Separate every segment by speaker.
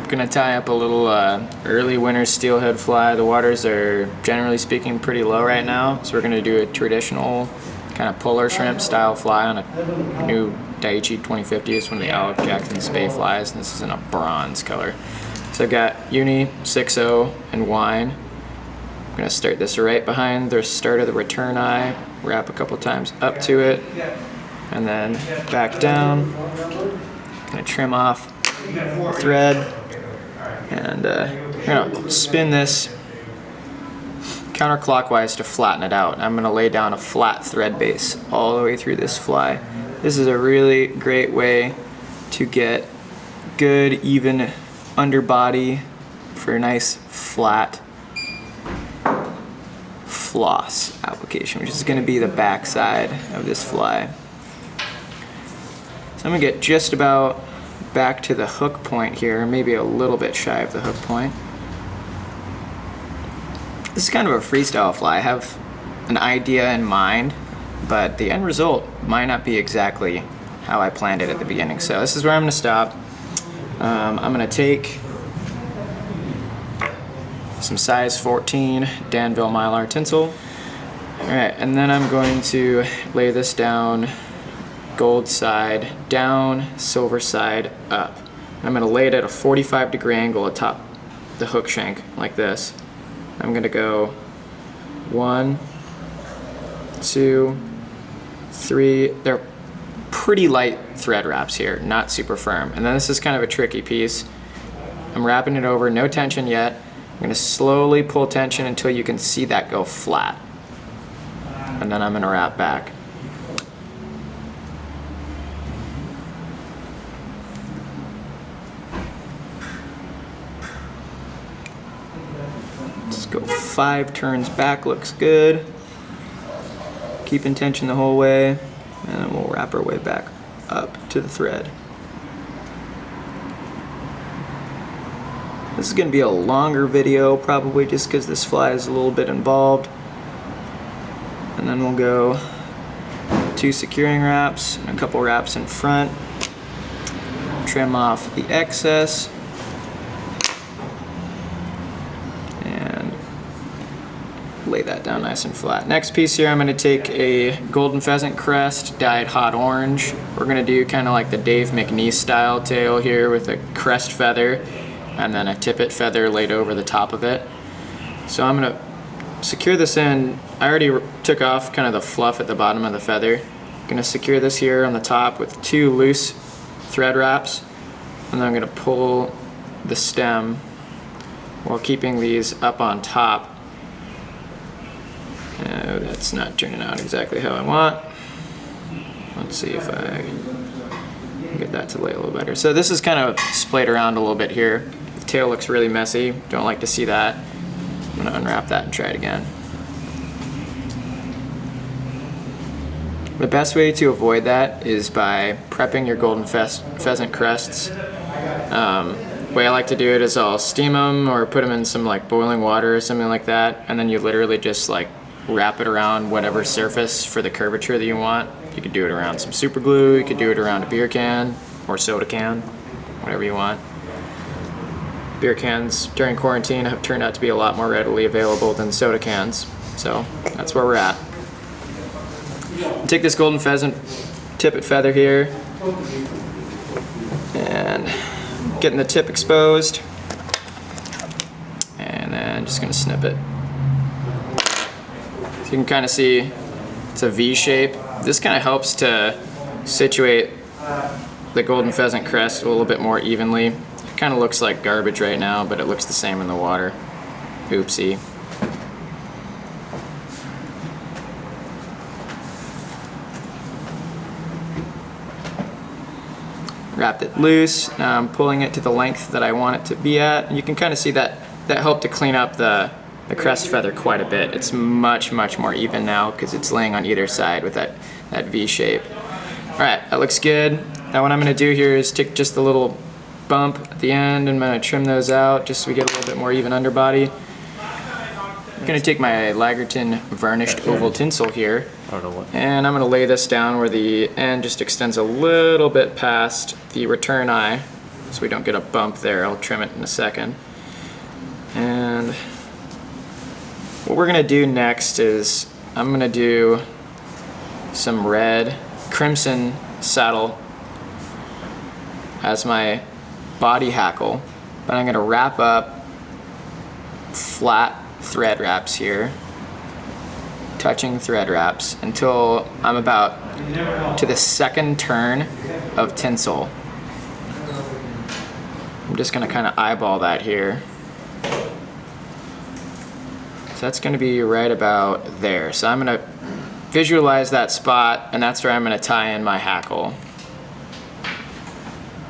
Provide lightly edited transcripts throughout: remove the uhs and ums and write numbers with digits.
Speaker 1: Gonna tie up a little early winter steelhead fly. The waters are generally speaking pretty low right now, so we're gonna do a traditional kind of puller shrimp style fly on a new Daiichi 2050. It's one of the Alec Jackson Spey flies, and this is in a bronze color. So I've got uni, 6-0, and wine. I'm gonna start this right behind the start of the return eye, wrap a couple times up to it, and then back down. Gonna trim off the thread. And I'm gonna spin this counterclockwise to flatten it out. I'm gonna lay down a flat thread base all the way through this fly. This is a really great way to get good, even underbody for a nice flat floss application, which is gonna be the back side of this fly. So I'm gonna get just about back to the hook point here, maybe a little bit shy of the hook point. This is kind of a freestyle fly. I have an idea in mind, but the end result might not be exactly how I planned it at the beginning. So this is where I'm going to stop. I'm going to take some size 14 Danville Mallard Tinsel. Alright, and then I'm going to lay this down gold side down, silver side up. I'm going to lay it at a 45-degree angle atop the hook shank like this. I'm going to go 1, 2, 3. They're pretty light thread wraps here, not super firm. And then this is kind of a tricky piece. I'm wrapping it over, no tension yet. I'm going to slowly pull tension until you can see that go flat. And then I'm going to wrap back. Let's go 5 turns back, looks good. Keeping tension the whole way, and then we'll wrap our way back up to the thread. This is going to be a longer video, probably just because this fly is a little bit involved. And then we'll go 2 securing wraps and a couple wraps in front. Trim off the excess. Lay that down nice and flat. Next piece here, I'm going to take a golden pheasant crest dyed hot orange. We're going to do kind of like the Dave McNeese style tail here with a crest feather and then a tippet feather laid over the top of it. So I'm going to secure this in. I already took off kind of the fluff at the bottom of the feather. I'm going to secure this here on the top with 2 loose thread wraps, and then I'm going to pull the stem while keeping these up on top. That's not turning out exactly how I want. Let's see if I can get that to lay a little better. So this is kind of splayed around a little bit here. The tail looks really messy. Don't like to see that. I'm going to unwrap that and try it again. The best way to avoid that is by prepping your golden pheasant crests. The way I like to do it is I'll steam them or put them in some like boiling water or something like that, and then you literally just like wrap it around whatever surface for the curvature that you want. You could do it around some super glue, you could do it around a beer can or soda can, whatever you want. Beer cans during quarantine have turned out to be a lot more readily available than soda cans, so that's where we're at. Take this golden pheasant tippet feather here and getting the tip exposed, and then just going to snip it. So you can kind of see it's a V shape. This kind of helps to situate the golden pheasant crest a little bit more evenly. It kind of looks like garbage right now, but it looks the same in the water. Oopsie. Wrapped it loose. Now I'm pulling it to the length that I want it to be at. And you can kind of see that helped to clean up the crest feather quite a bit. It's much more even now because it's laying on either side with that V shape. Alright, that looks good. Now what I'm going to do here is take just a little bump at the end, and I'm going to trim those out just so we get a little bit more even underbody. I'm going to take my Lagerton varnished oval tinsel here, and I'm going to lay this down where the end just extends a little bit past the return eye. so we don't get a bump there. I'll trim it in a second. And what we're gonna do next is I'm gonna do some red crimson saddle as my body hackle, but I'm gonna wrap up flat thread wraps here, touching thread wraps until I'm about to the second turn of tinsel. I'm just gonna kind of eyeball that here. So that's gonna be right about there. So I'm gonna visualize that spot, and that's where I'm gonna tie in my hackle.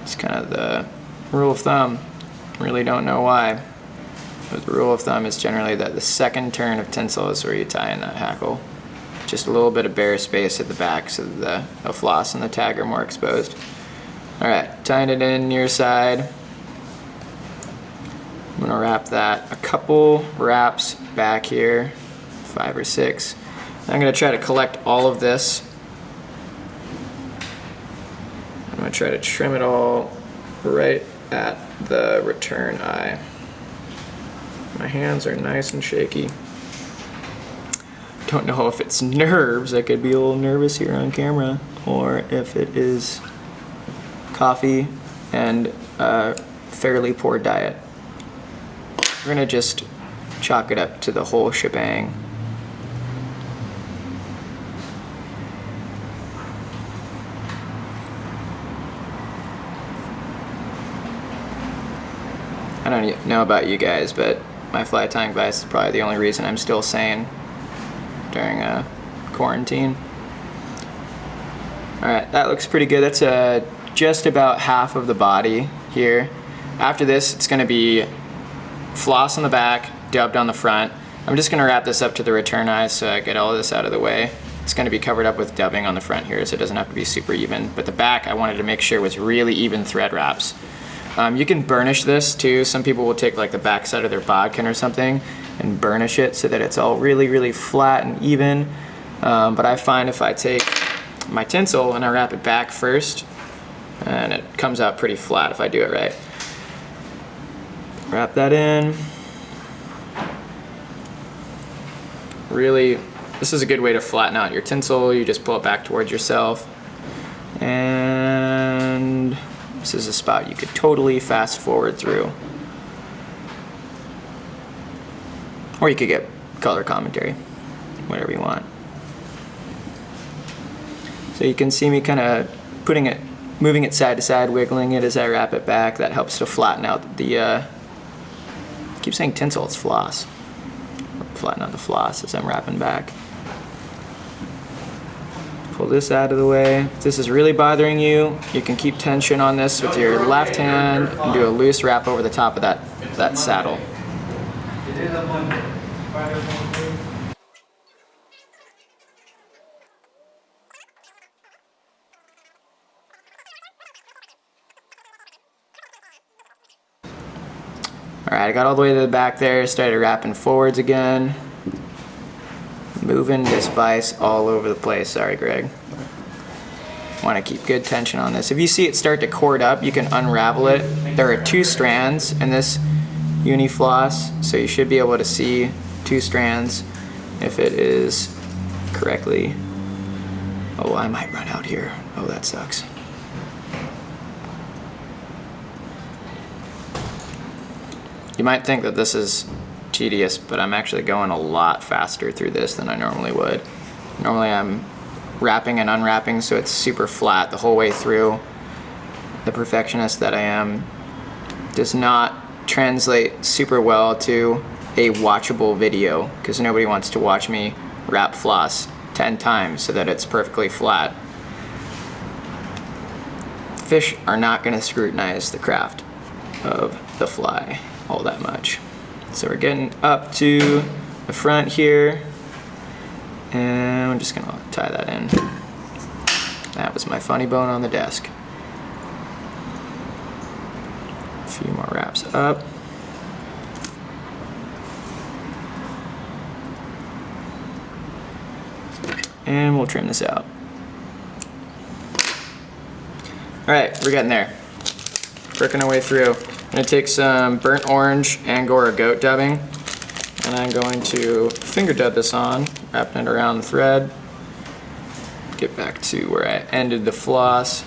Speaker 1: It's kind of the rule of thumb. Really don't know why. But the rule of thumb is generally that the second turn of tinsel is where you tie in that hackle. Just a little bit of bare space at the back so that the floss and the tag are more exposed. Alright, tying it in near side. I'm gonna wrap that a couple wraps back here, 5 or 6. I'm gonna try to collect all of this. I'm gonna try to trim it all right at the return eye. My hands are nice and shaky. Don't know if it's nerves, I could be a little nervous here on camera, or if it is coffee and a fairly poor diet. We're gonna just chalk it up to the whole shebang. I don't know about you guys, but my fly tying vise is probably the only reason I'm still sane during a quarantine. Alright, that looks pretty good. That's just about half of the body here. After this, it's gonna be floss on the back, dubbed on the front. I'm just gonna wrap this up to the return eye so I get all of this out of the way. It's gonna be covered up with dubbing on the front here, so it doesn't have to be super even. But the back, I wanted to make sure was really even thread wraps. You can burnish this too. Some people will take like the back side of their bodkin or something and burnish it so that it's all really, really flat and even. But I find if I take my tinsel and I wrap it back first, and it comes out pretty flat if I do it right. Wrap that in. Really, this is a good way to flatten out your tinsel. You just pull it back towards yourself. And this is a spot you could totally fast forward through. Or you could get color commentary, whatever you want. So you can see me kind of moving it side to side, wiggling it as I wrap it back. That helps to flatten out the, I keep saying tinsel, it's floss. Flatten out the floss as I'm wrapping back. Pull this out of the way. If this is really bothering you, you can keep tension on this with your left hand and do a loose wrap over the top of that saddle. Alright, I got all the way to the back there, started wrapping forwards again. Moving this vise all over the place. Sorry, Greg. Want to keep good tension on this. If you see it start to cord up, you can unravel it. There are 2 strands in this uni floss, so you should be able to see 2 strands if it is correctly. Oh, I might run out here. Oh, that sucks. You might think that this is tedious, but I'm actually going a lot faster through this than I normally would. Normally I'm wrapping and unwrapping so it's super flat the whole way through. The perfectionist that I am does not translate super well to a watchable video, because nobody wants to watch me wrap floss 10 times so that it's perfectly flat. Fish are not going to scrutinize the craft of the fly all that much. So we're getting up to the front here, and I'm just gonna tie that in. That was my funny bone on the desk. A few more wraps up. And we'll trim this out. All right, we're getting there. working our way through. I'm gonna take some burnt orange Angora goat dubbing, and I'm going to finger dub this on, wrapping it around the thread. Get back to where I ended the floss.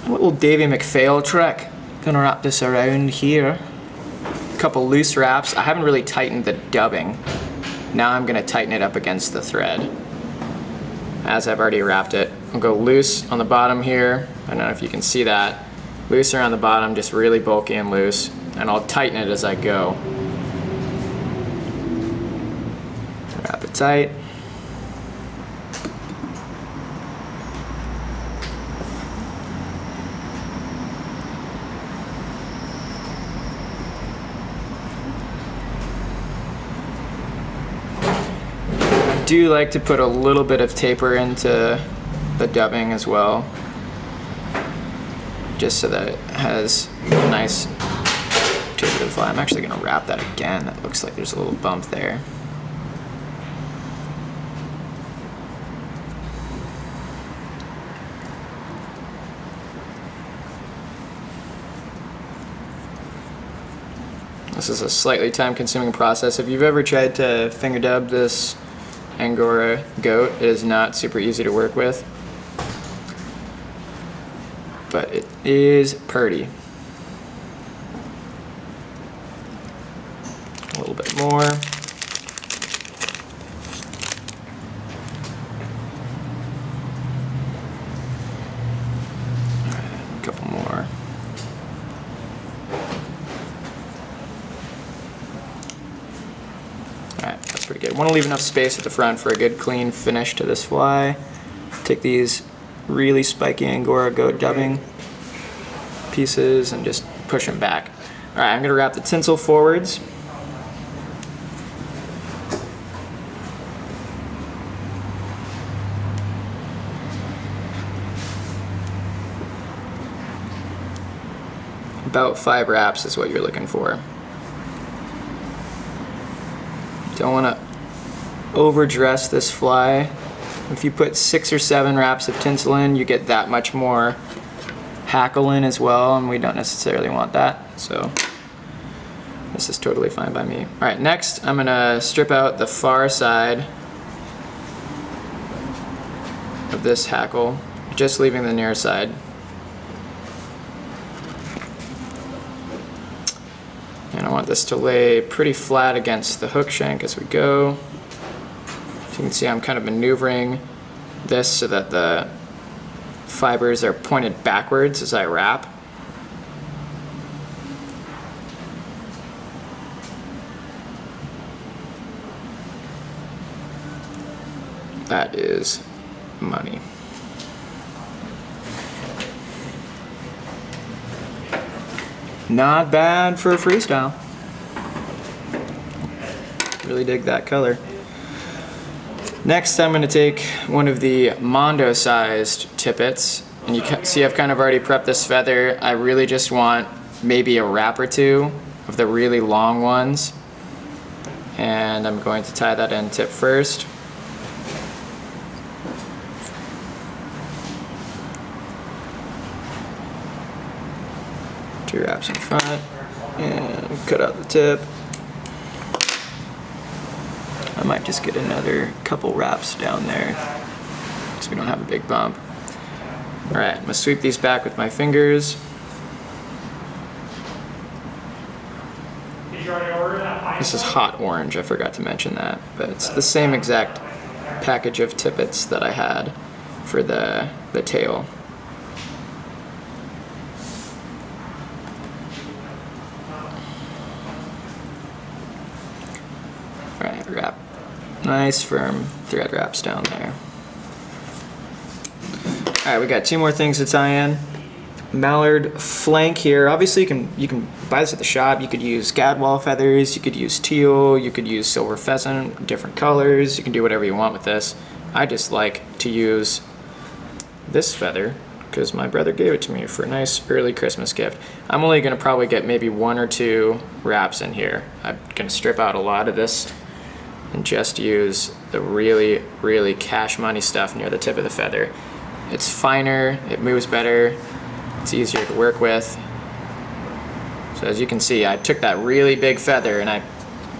Speaker 1: A little Davy McPhail trick. Gonna wrap this around here. A couple loose wraps. I haven't really tightened the dubbing. Now I'm gonna tighten it up against the thread. As I've already wrapped it. I'll go loose on the bottom here. I don't know if you can see that. Loose around the bottom, just really bulky and loose. And I'll tighten it as I go. Wrap it tight. I do like to put a little bit of taper into the dubbing as well, just so that it has a nice taper to the fly. I'm actually going to wrap that again. That looks like there's a little bump there. This is a slightly time-consuming process. If you've ever tried to finger dub this Angora goat, it is not super easy to work with, but it is pretty. A little bit more. A couple more. Alright, that's pretty good. Want to leave enough space at the front for a good clean finish to this fly. Take these really spiky Angora goat dubbing pieces and just push them back. Alright, I'm going to wrap the tinsel forwards. About 5 wraps is what you're looking for. Don't want to overdress this fly. If you put 6 or 7 wraps of tinsel in, you get that much more hackle in as well, and we don't necessarily want that, so this is totally fine by me. Alright, next I'm going to strip out the far side of this hackle, just leaving the near side. And I want this to lay pretty flat against the hook shank as we go. So you can see I'm kind of maneuvering this so that the fibers are pointed backwards as I wrap. That is money. Not bad for a freestyle. Really dig that color. Next, I'm going to take one of the Mondo-sized tippets, and you can see I've kind of already prepped this feather. I really just want maybe a wrap or 2 of the really long ones, and I'm going to tie that in tip first. Two wraps in front, and cut out the tip. I might just get another couple wraps down there so we don't have a big bump. Alright, I'm going to sweep these back with my fingers. This is hot orange, I forgot to mention that, but it's the same exact package of tippets that I had for the tail. Alright, wrap. Nice firm thread wraps down there. Alright, we got 2 more things to tie in. Mallard flank here. Obviously you can buy this at the shop. You could use gadwall feathers, you could use teal, you could use silver pheasant, different colors. You can do whatever you want with this. I just like to use this feather because my brother gave it to me for a nice early Christmas gift. I'm only going to probably get maybe 1 or 2 wraps in here. I'm going to strip out a lot of this and just use the really, really cash money stuff near the tip of the feather. It's finer, it moves better, it's easier to work with. So as you can see, I took that really big feather and I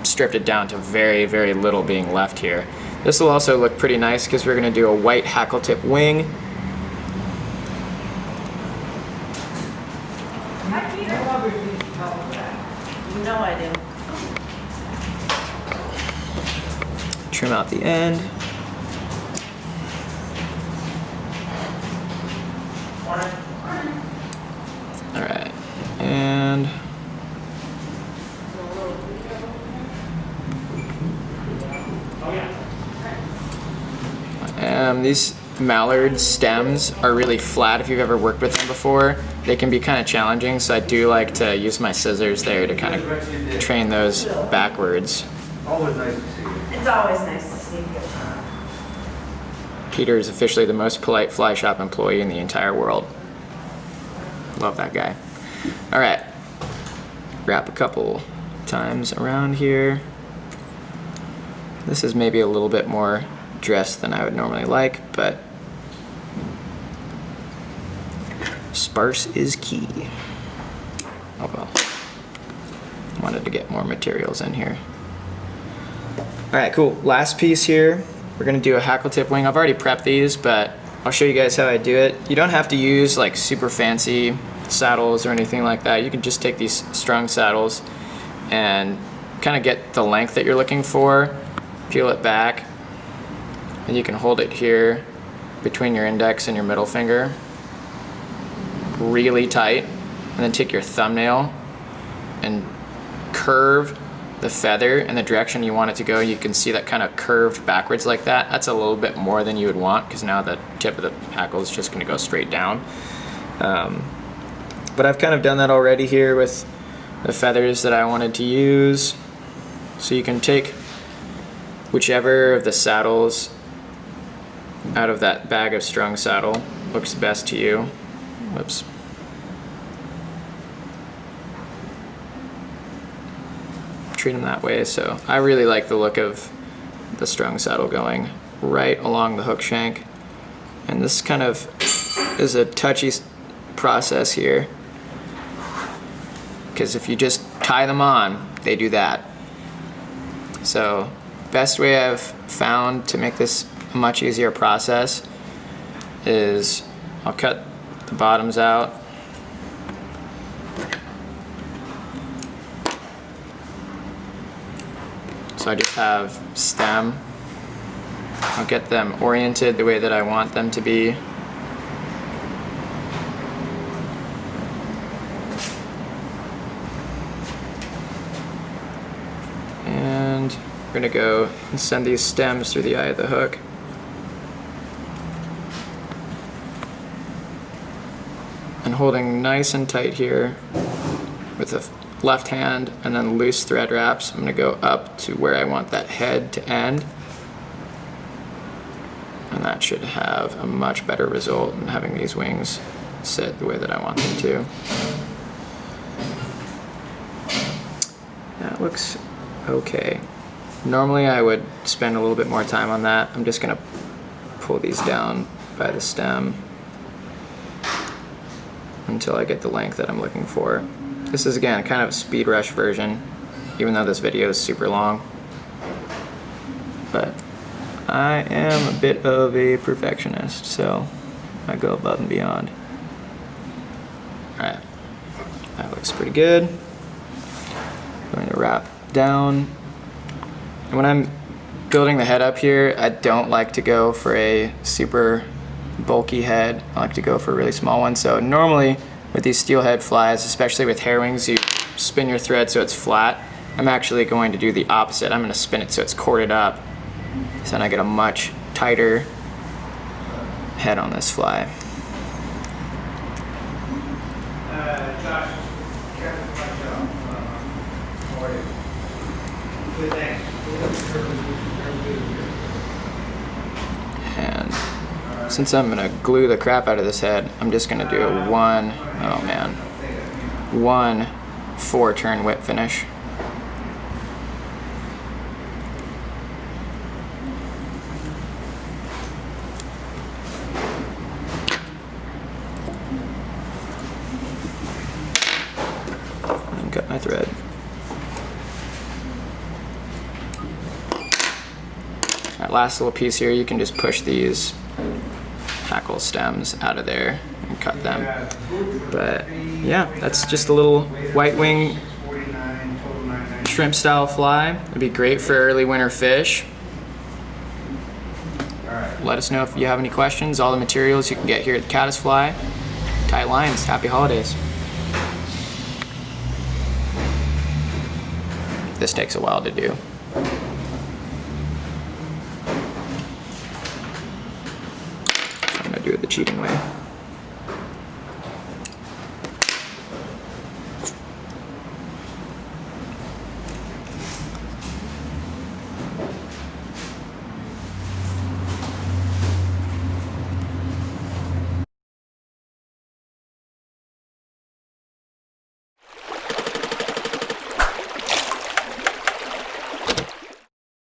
Speaker 1: stripped it down to very, very little being left here. This will also look pretty nice because we're going to do a white hackle tip wing.
Speaker 2: No, I didn't.
Speaker 1: Trim out the end. All right, and these Mallard stems are really flat. If you've ever worked with them before, they can be kind of challenging, so I do like to use my scissors there to kind of train those backwards.
Speaker 3: Always nice to see you.
Speaker 2: It's always nice to see you.
Speaker 1: Peter is officially the most polite fly shop employee in the entire world. Love that guy. All right, wrap a couple times around here. This is maybe a little bit more dressed than I would normally like, but sparse is key. Oh well, wanted to get more materials in here. All right, cool. Last piece here, we're gonna do a hackle tip wing. I've already prepped these, but I'll show you guys how I do it. You don't have to use like super fancy saddles or anything like that. You can just take these strung saddles and kind of get the length that you're looking for, peel it back, and you can hold it here between your index and your middle finger really tight, and then take your thumbnail and curve the feather in the direction you want it to go. You can see that kind of curved backwards like that. That's a little bit more than you would want because now the tip of the hackle is just going to go straight down. But I've kind of done that already here with the feathers that I wanted to use. So you can take whichever of the saddles out of that bag of strung saddle looks best to you. Whoops. Treat them that way. So I really like the look of the strung saddle going right along the hook shank. And this kind of is a touchy process here, because if you just tie them on, they do that. So best way I've found to make this a much easier process is I'll cut the bottoms out. So I just have stem. I'll get them oriented the way that I want them to be. And we're gonna go and send these stems through the eye of the hook. And holding nice and tight here with the left hand and then loose thread wraps, I'm gonna go up to where I want that head to end. And that should have a much better result in having these wings sit the way that I want them to. That looks okay. Normally I would spend a little bit more time on that. I'm just gonna pull these down by the stem until I get the length that I'm looking for. This is again kind of a speed rush version, even though this video is super long. But I am a bit of a perfectionist, so I go above and beyond. Alright, that looks pretty good. I'm going to wrap down. And when I'm building the head up here, I don't like to go for a super bulky head. I like to go for a really small one. So normally with these steelhead flies, especially with hair wings, you spin your thread so it's flat. I'm actually going to do the opposite. I'm going to spin it so it's corded up. So then I get a much tighter head on this fly.
Speaker 3: Josh, how are you? Good, thanks.
Speaker 1: And since I'm gonna glue the crap out of this head, I'm just gonna do a one 4-turn whip finish. my thread. That last little piece here, you can just push these hackle stems out of there and cut them. But yeah, that's just a little white wing shrimp style fly. It'd be great for early winter fish. Let us know if you have any questions. All the materials you can get here at the Caddis Fly. Tight lines. Happy holidays. This takes a while to do. I'm gonna do it the cheating way.